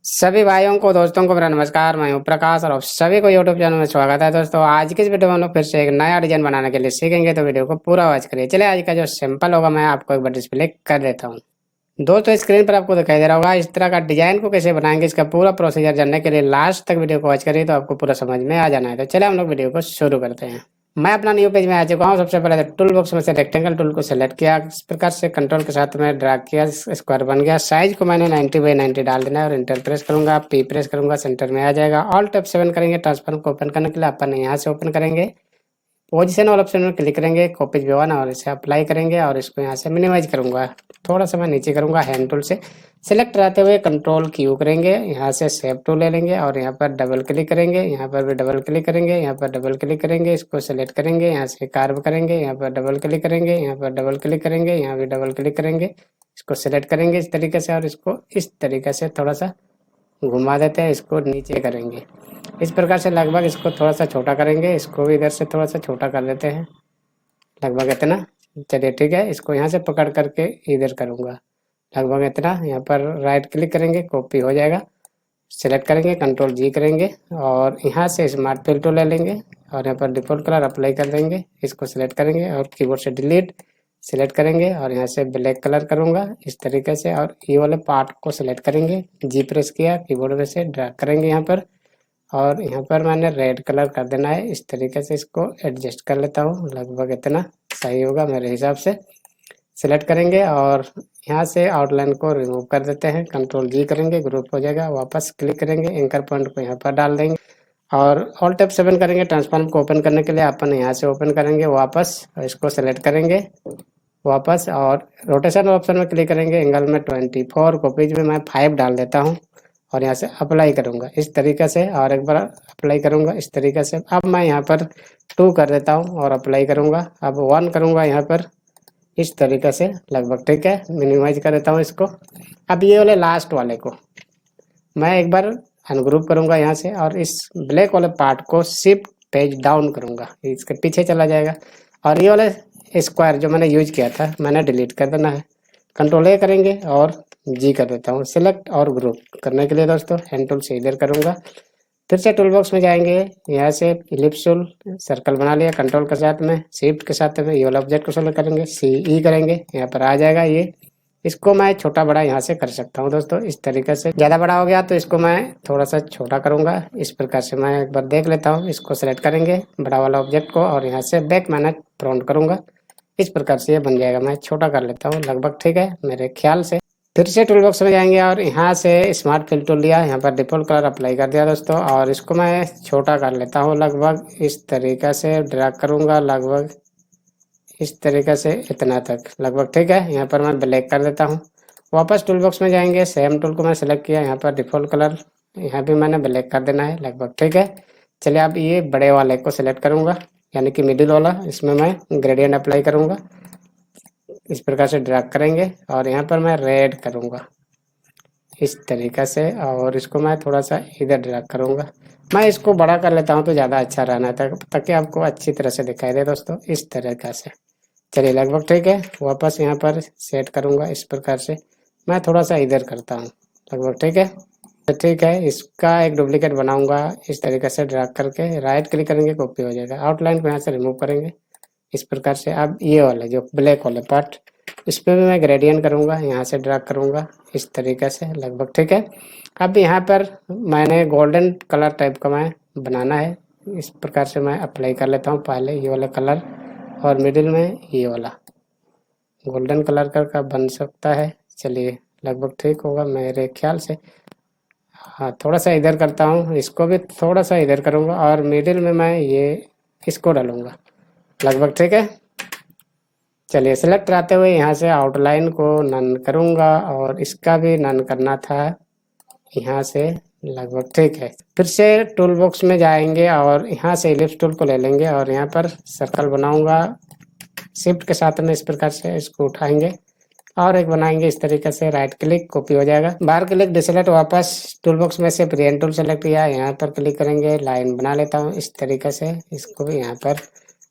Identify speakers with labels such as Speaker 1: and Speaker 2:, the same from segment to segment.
Speaker 1: सभी भाइयों को दोस्तों को मेरा नमस्कार। मैं हूं प्रकाश और आप सभी को यूट्यूब चैनल में स्वागत है। दोस्तों आज की इस वीडियो में हम लोग फिर से एक नया डिजाइन बनाने के लिए सीखेंगे, तो वीडियो को पूरा वॉच करिए। चलिए आज का जो सिंपल होगा मैं आपको एक बार डिस्प्ले कर देता हूं। दोस्तों स्क्रीन पर आपको दिखाई दे रहा होगा इस तरह का डिजाइन को कैसे बनाएंगे, इसका पूरा प्रोसीजर जानने के लिए लास्ट तक वीडियो को वॉच करिए तो आपको पूरा समझ में आ जाना है। तो चलिए हम लोग वीडियो को शुरू करते हैं। मैं अपना न्यू पेज में आ चुका हूँ। सबसे पहले टूल बॉक्स में से रेक्टेंगल टूल को सेलेक्ट किया, इस प्रकार से कंट्रोल के साथ में ड्रैग किया, स्क्वायर बन गया। साइज को मैंने 90 बाई 90 डाल देना है और इंटर प्रेस करूंगा, पी प्रेस करूंगा, सेंटर में आ जाएगा। ऑल्ट F7 करेंगे ट्रांसफॉर्म को ओपन करने के लिए। अपन यहाँ से ओपन करेंगे, पोजीशन वाला ऑप्शन में क्लिक करेंगे, कॉपी वन और इसे अप्लाई करेंगे और इसको यहाँ से मिनिमाइज करूंगा। थोड़ा सा मैं नीचे करूंगा, हैंड टूल से सिलेक्ट रहते हुए कंट्रोल क्यू करेंगे, यहाँ से शेप टूल ले लेंगे और यहाँ पर डबल क्लिक करेंगे, यहाँ पर भी डबल क्लिक करेंगे, यहाँ पर डबल क्लिक करेंगे, इसको सेलेक्ट करेंगे, यहाँ से कार्व करेंगे, यहाँ पर डबल क्लिक करेंगे, यहाँ पर डबल क्लिक करेंगे, यहाँ भी डबल क्लिक करेंगे, इसको सेलेक्ट करेंगे इस तरीके से और इसको इस तरीके से थोड़ा सा घुमा देते हैं, इसको नीचे करेंगे इस प्रकार से। लगभग इसको थोड़ा सा छोटा करेंगे, इसको भी इधर से थोड़ा सा छोटा कर देते हैं, लगभग इतना। चलिए ठीक है, इसको यहाँ से पकड़ करके इधर करूँगा, लगभग इतना। यहाँ पर राइट क्लिक करेंगे, कॉपी हो जाएगा। सेलेक्ट करेंगे, कंट्रोल जी करेंगे और यहाँ से स्मार्ट फिल टूल ले लेंगे और यहाँ पर डिफ़ॉल्ट कलर अप्लाई कर देंगे। इसको सेलेक्ट करेंगे और कीबोर्ड से डिलीट सेलेक्ट करेंगे और यहाँ से ब्लैक कलर करूँगा इस तरीके से और ये वाले पार्ट को सेलेक्ट करेंगे, जी प्रेस किया, कीबोर्ड में से ड्रैग करेंगे यहाँ पर और यहाँ पर मैंने रेड कलर कर देना है इस तरीके से। इसको एडजस्ट कर लेता हूँ, लगभग इतना सही होगा मेरे हिसाब से। सेलेक्ट करेंगे और यहाँ से आउटलाइन को रिमूव कर देते हैं, कंट्रोल जी करेंगे, ग्रुप हो जाएगा। वापस क्लिक करेंगे, एंकर पॉइंट को यहाँ पर डाल देंगे और ऑल्ट F7 करेंगे ट्रांसफॉर्म को ओपन करने के लिए। अपन यहाँ से ओपन करेंगे वापस और इसको सेलेक्ट करेंगे वापस और रोटेशन ऑप्शन में क्लिक करेंगे, एंगल में 24, कॉपीज में मैं 5 डाल देता हूँ और यहाँ से अप्लाई करूँगा इस तरीके से और एक बार अप्लाई करूँगा इस तरीके से। अब मैं यहाँ पर 2 कर देता हूँ और अप्लाई करूँगा। अब 1 करूँगा यहाँ पर इस तरीके से, लगभग ठीक है। मिनिमाइज कर देता हूँ इसको। अब ये वाले लास्ट वाले को मैं एक बार अनग्रुप करूँगा यहाँ से और इस ब्लैक वाले पार्ट को शिफ्ट पेज डाउन करूँगा, इसके पीछे चला जाएगा और ये वाले स्क्वायर जो मैंने यूज किया था मैंने डिलीट कर देना है। कंट्रोल ए करेंगे और जी कर देता हूँ। सिलेक्ट और ग्रुप करने के लिए दोस्तों हैंड टूल से इधर करूँगा, फिर से टूल बॉक्स में जाएंगे, यहाँ से इलिप्स टूल सर्कल बना लिया, कंट्रोल के साथ में शिफ्ट के साथ में ये वाला ऑब्जेक्ट को सेलेक्ट करेंगे, CE करेंगे, यहाँ पर आ जाएगा ये। इसको मैं छोटा बड़ा यहाँ से कर सकता हूँ दोस्तों इस तरीके से। ज़्यादा बड़ा हो गया तो इसको मैं थोड़ा सा छोटा करूँगा इस प्रकार से। मैं एक बार देख लेता हूँ, इसको सेलेक्ट करेंगे बड़ा वाला ऑब्जेक्ट को और यहाँ से बैक मैंने फ्रंट करूँगा इस प्रकार से, ये बन जाएगा। मैं छोटा कर लेता हूँ, लगभग ठीक है मेरे ख्याल से। फिर से टूल बॉक्स में जाएंगे और यहाँ से स्मार्ट फिल टूल लिया, यहाँ पर डिफ़ॉल्ट कलर अप्लाई कर दिया दोस्तों और इसको मैं छोटा कर लेता हूँ, लगभग इस तरीके से ड्रैग करूँगा, लगभग इस तरीके से इतना तक, लगभग ठीक है। यहाँ पर मैं ब्लैक कर देता हूँ। वापस टूल बॉक्स में जाएंगे, सेम टूल को मैं सेलेक्ट किया, यहाँ पर डिफ़ॉल्ट कलर यहाँ भी मैंने ब्लैक कर देना है, लगभग ठीक है। चलिए अब ये बड़े वाले को सेलेक्ट करूँगा, यानी कि मिडिल वाला, इसमें मैं ग्रेडियंट अप्लाई करूँगा इस प्रकार से ड्रैग करेंगे और यहाँ पर मैं रेड करूँगा इस तरीके से और इसको मैं थोड़ा सा इधर ड्रैग करूँगा। मैं इसको बड़ा कर लेता हूँ तो ज़्यादा अच्छा रहना है ताकि आपको अच्छी तरह से दिखाई दे दोस्तों इस तरीके से। चलिए लगभग ठीक है। वापस यहाँ पर सेट करूँगा इस प्रकार से, मैं थोड़ा सा इधर करता हूँ, लगभग ठीक है। तो ठीक है, इसका एक डुप्लीकेट बनाऊँगा इस तरीके से ड्रैग करके, राइट क्लिक करेंगे, कॉपी हो जाएगा। आउटलाइन को यहाँ से रिमूव करेंगे इस प्रकार से। अब ये वाले जो ब्लैक वाले पार्ट, इस पर भी मैं ग्रेडियंट करूँगा, यहाँ से ड्रैग करूँगा इस तरीके से, लगभग ठीक है। अब यहाँ पर मैंने गोल्डन कलर टाइप का मैं बनाना है, इस प्रकार से मैं अप्लाई कर लेता हूँ पहले ये वाला कलर और मिडिल में ये वाला गोल्डन कलर का बन सकता है। चलिए लगभग ठीक होगा मेरे ख्याल से। हाँ, थोड़ा सा इधर करता हूँ, इसको भी थोड़ा सा इधर करूँगा और मिडिल में मैं ये इसको डालूँगा, लगभग ठीक है। चलिए सेलेक्ट रहते हुए यहाँ से आउटलाइन को नन करूँगा और इसका भी नन करना था यहाँ से, लगभग ठीक है। फिर से टूल बॉक्स में जाएंगे और यहाँ से इलिप्स टूल को ले लेंगे और यहाँ पर सर्कल बनाऊँगा, शिफ्ट के साथ में इस प्रकार से इसको उठाएंगे और एक बनाएंगे इस तरीके से, राइट क्लिक, कॉपी हो जाएगा। बाहर क्लिक डिसेलेक्ट, वापस टूल बॉक्स में से पेन टूल सेलेक्ट किया, यहाँ पर क्लिक करेंगे, लाइन बना लेता हूँ इस तरीके से। इसको भी यहाँ पर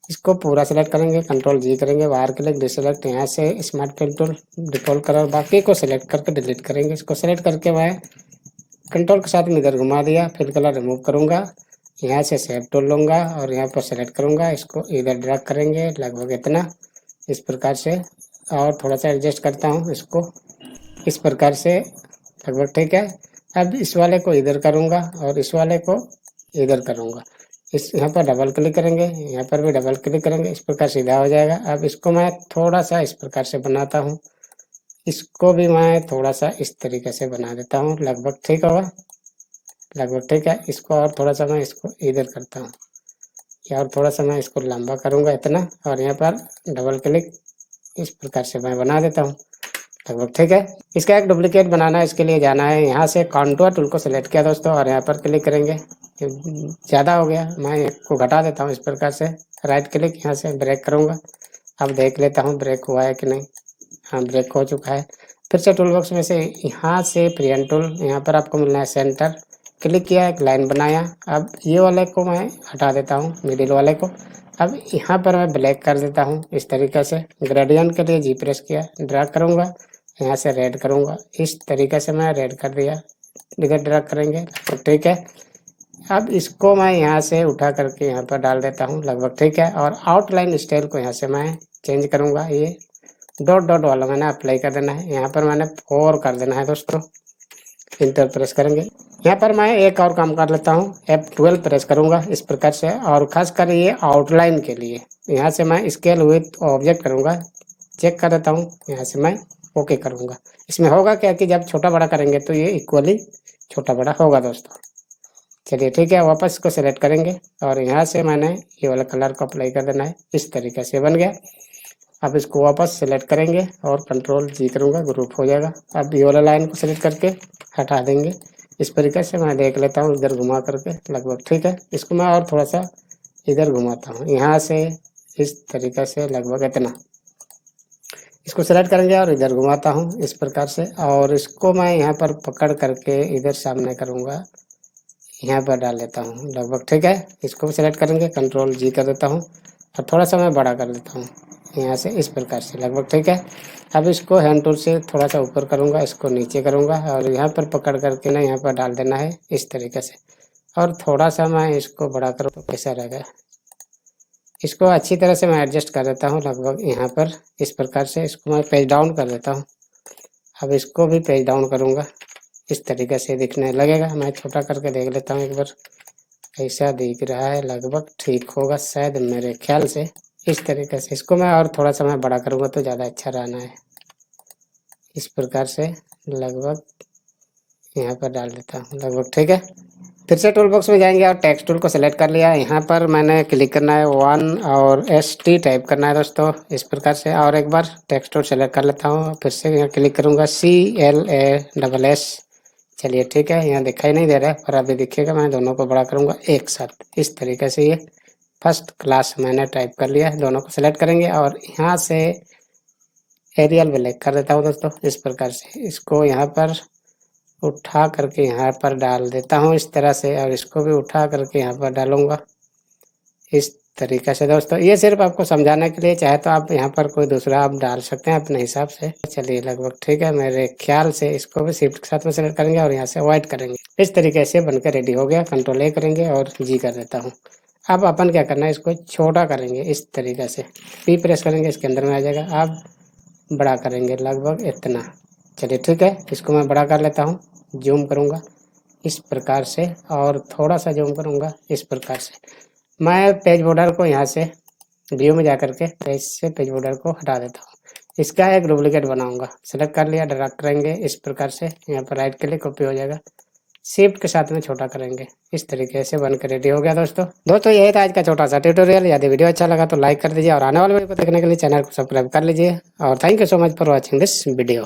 Speaker 1: इसको पूरा सेलेक्ट करेंगे, कंट्रोल जी करेंगे, बाहर क्लिक डिसेलेक्ट, यहाँ से smart fill tool default colour बाकी को सेलेक्ट करके डिलीट करेंगे। इसको सेलेक्ट करके मैं कंट्रोल के साथ में इधर घुमा दिया, फिल कलर रिमूव करूँगा, यहाँ से शेप टूल लूँगा और यहाँ पर सेलेक्ट करूँगा, इसको इधर ड्रैग करेंगे लगभग इतना, इस प्रकार से, और थोड़ा सा एडजस्ट करता हूँ इसको इस प्रकार से, लगभग ठीक है। अब इस वाले को इधर करूँगा और इस वाले को इधर करूँगा, इस यहाँ पर डबल क्लिक करेंगे, यहाँ पर भी डबल क्लिक करेंगे, इस प्रकार सीधा हो जाएगा। अब इसको मैं थोड़ा सा इस प्रकार से बनाता हूँ, इसको भी मैं थोड़ा सा इस तरीके से बना देता हूँ, लगभग ठीक होगा, लगभग ठीक है। इसको और थोड़ा सा मैं इसको इधर करता हूँ, या और थोड़ा सा मैं इसको लंबा करूँगा इतना, और यहाँ पर डबल क्लिक इस प्रकार से मैं बना देता हूँ, लगभग ठीक है। इसका एक डुप्लीकेट बनाना है, इसके लिए जाना है यहाँ से कॉन्टूर टूल को सिलेक्ट किया दोस्तों और यहाँ पर क्लिक करेंगे। ज़्यादा हो गया, मैं इसको घटा देता हूँ इस प्रकार से, राइट क्लिक, यहाँ से ब्रेक करूँगा। अब देख लेता हूँ ब्रेक हुआ है कि नहीं। हाँ, ब्रेक हो चुका है। फिर से टूल बॉक्स में से यहाँ से प्रियन टूल, यहाँ पर आपको मिलना है सेंटर, क्लिक किया, एक लाइन बनाया। अब ये वाले को मैं हटा देता हूँ, मिडिल वाले को। अब यहाँ पर मैं ब्लैक कर देता हूँ इस तरीके से। ग्रेडियंट के लिए जी प्रेस किया, ड्रैग करूँगा, यहाँ से रेड करूँगा, इस तरीके से मैं रेड कर दिया, इधर ड्रैग करेंगे, तो ठीक है। अब इसको मैं यहाँ से उठा करके यहाँ पर डाल देता हूँ, लगभग ठीक है। और आउटलाइन स्टाइल को यहाँ से मैं चेंज करूँगा, ये डॉट डॉट वाला मैंने अप्लाई कर देना है, यहाँ पर मैंने 4 कर देना है दोस्तों। इंटर प्रेस करेंगे, यहाँ पर मैं एक और काम कर लेता हूँ, F12 प्रेस करूँगा इस प्रकार से। और खास कर ये आउटलाइन के लिए यहाँ से मैं स्केल विथ ऑब्जेक्ट करूँगा, चेक कर देता हूँ, यहाँ से मैं ओके करूँगा। इसमें होगा क्या कि जब छोटा बड़ा करेंगे तो ये इक्वली छोटा बड़ा होगा दोस्तों। चलिए ठीक है, वापस इसको सेलेक्ट करेंगे और यहाँ से मैंने ये वाला कलर को अप्लाई कर देना है, इस तरीके से बन गया। अब इसको वापस सेलेक्ट करेंगे और कंट्रोल जी करूँगा, ग्रुप हो जाएगा। अब ये वाला लाइन को सेलेक्ट करके हटा देंगे, इस तरीके से मैं देख लेता हूँ इधर घुमा करके, लगभग ठीक है। इसको मैं और थोड़ा सा इधर घुमाता हूँ, यहाँ से इस तरीके से, लगभग इतना। इसको सेलेक्ट करेंगे और इधर घुमाता हूँ इस प्रकार से, और इसको मैं यहाँ पर पकड़ करके इधर सामने करूँगा, यहाँ पर डाल देता हूँ, लगभग ठीक है। इसको भी सेलेक्ट करेंगे, कंट्रोल जी कर देता हूँ और थोड़ा सा मैं बड़ा कर देता हूँ यहाँ से, इस प्रकार से, लगभग ठीक है। अब इसको हैंड टूल से थोड़ा सा ऊपर करूँगा, इसको नीचे करूँगा और यहाँ पर पकड़ करके ना यहाँ पर डाल देना है इस तरीके से। और थोड़ा सा मैं इसको बड़ा करूँ तो कैसा रहेगा, इसको अच्छी तरह से मैं एडजस्ट कर देता हूँ, लगभग यहाँ पर इस प्रकार से। इसको मैं पेज डाउन कर देता हूँ। अब इसको भी पेज डाउन करूँगा, इस तरीके से दिखने लगेगा। मैं छोटा करके देख लेता हूँ एक बार, ऐसा दिख रहा है, लगभग ठीक होगा शायद मेरे ख्याल से, इस तरीके से। इसको मैं और थोड़ा सा मैं बड़ा करूँगा तो ज़्यादा अच्छा रहना है, इस प्रकार से लगभग यहाँ पर डाल देता हूँ, लगभग ठीक है। फिर से टूल बॉक्स में जाएंगे और टेक्स्ट टूल को सिलेक्ट कर लिया। यहाँ पर मैंने क्लिक करना है 1 और ST टाइप करना है दोस्तों, इस प्रकार से। और एक बार टेक्स्ट टूल सेलेक्ट कर लेता हूँ, फिर से यहाँ क्लिक करूँगा, CLASS। चलिए ठीक है, यहाँ दिखाई नहीं दे रहा है पर अभी दिखेगा। मैं दोनों को बड़ा करूँगा एक साथ, इस तरीके से। ये फर्स्ट क्लास मैंने टाइप कर लिया है। दोनों को सेलेक्ट करेंगे और यहाँ से एरियल ब्लैक कर देता हूँ दोस्तों, इस प्रकार से। इसको यहाँ पर उठा करके यहाँ पर डाल देता हूँ इस तरह से, और इसको भी उठा करके यहाँ पर डालूंगा इस तरीके से दोस्तों। ये सिर्फ आपको समझाने के लिए, चाहे तो आप यहाँ पर कोई दूसरा आप डाल सकते हैं अपने हिसाब से। चलिए लगभग ठीक है मेरे ख्याल से। इसको भी शिफ्ट के साथ में सेलेक्ट करेंगे और यहाँ से अवॉइड करेंगे, इस तरीके से बनकर रेडी हो गया। कंट्रोल A करेंगे और जी कर देता हूँ। अब अपन क्या करना है, इसको छोटा करेंगे इस तरीके से, P प्रेस करेंगे, इसके अंदर में आ जाएगा। अब बड़ा करेंगे लगभग इतना। चलिए ठीक है, इसको मैं बड़ा कर लेता हूँ, जूम करूँगा इस प्रकार से और थोड़ा सा जूम करूँगा इस प्रकार से। मैं पेज बॉर्डर को यहाँ से व्यू में जा करके पेज से पेज बॉर्डर को हटा देता हूँ। इसका एक डुप्लीकेट बनाऊंगा, सेलेक्ट कर लिया, ड्रैग करेंगे इस प्रकार से, यहाँ पर राइट क्लिक, कॉपी हो जाएगा। शिफ्ट के साथ में छोटा करेंगे, इस तरीके से बनकर रेडी हो गया दोस्तों यही था आज का छोटा सा ट्यूटोरियल। यदि वीडियो अच्छा लगा तो लाइक कर दीजिए और आने वाले वीडियो को देखने के लिए चैनल को सब्सक्राइब कर लीजिए। और thank you so much for watching this video.